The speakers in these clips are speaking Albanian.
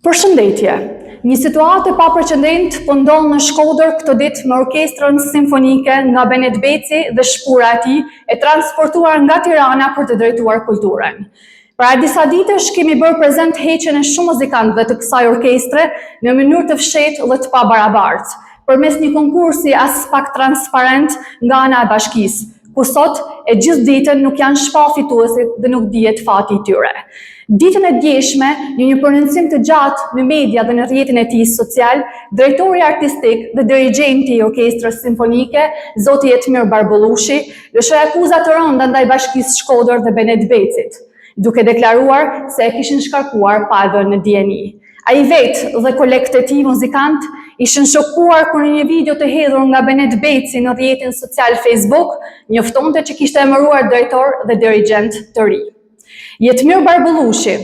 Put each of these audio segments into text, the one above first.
Përshëndetje. Një situatë e papërqendrimit po ndodh në Shkodër këtë ditë me orkestrën simfonike nga Benet Beci dhe shpura e tij e transportuar nga Tirana për të drejtuar kulturën. Para disa ditësh kemi bërë prezent heqjen e shumë muzikantëve të kësaj orkestre në mënyrë të fshehtë dhe të pabarabartë, përmes një konkursi as pak transparent nga ana e bashkisë, ku sot e gjithë ditën nuk janë shpall fituesit dhe nuk dihet fati i tyre. Ditën e djeshme, në një prononcim të gjatë në media dhe në rrjetin e tij social, drejtori artistik dhe dirigjenti i orkestrës simfonike, zoti Jetmir Barbullushi, lëshoi akuza të rënda ndaj Bashkisë Shkodër dhe Benet Becit, duke deklaruar se e kishin shkarkuar pa dhënë në dieni. Ai vetë dhe kolegët e tij muzikant ishin shokuar kur në një video të hedhur nga Benet Beci në rrjetin social Facebook, njoftonte që kishte emëruar drejtor dhe dirigjent të ri. Jetmir Barbullushi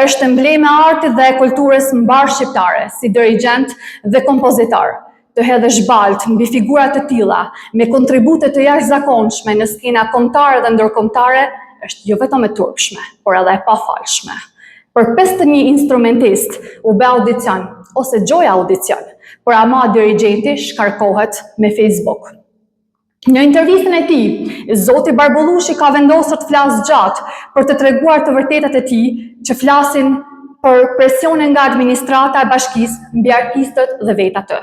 është embleme e artit dhe e kulturës mbar shqiptare, si dirigjent dhe kompozitor. Të hedhësh baltë mbi figura të tilla, me kontribute të jashtëzakonshme në skena kombëtare dhe ndërkombëtare, është jo vetëm e turpshme, por edhe e pafalshme. Për 51 instrumentist u bë audicion, ose gjoja audicion, por ama dirigjenti shkarkohet me Facebook. Në intervistën e tij, zoti Barbullushi ka vendosur të flasë gjatë për të treguar të vërtetat e tij që flasin për presione nga administrata e bashkisë mbi artistët dhe vetë atë.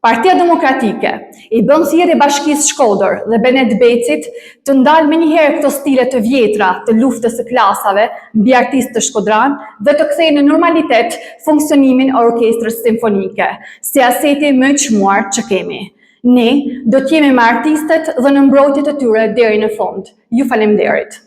Partia Demokratike i bën thirrje Bashkisë Shkodër dhe Benet Becit të ndalë menjëherë këto stile të vjetra të luftës së klasave mbi artistë të shkodran dhe të kthejë në normalitet funksionimin e orkestrës simfonike, si aseti më i çmuar që kemi. Ne do të jemi me artistët dhe në mbrojtjet e tyre deri në fund. Ju faleminderit.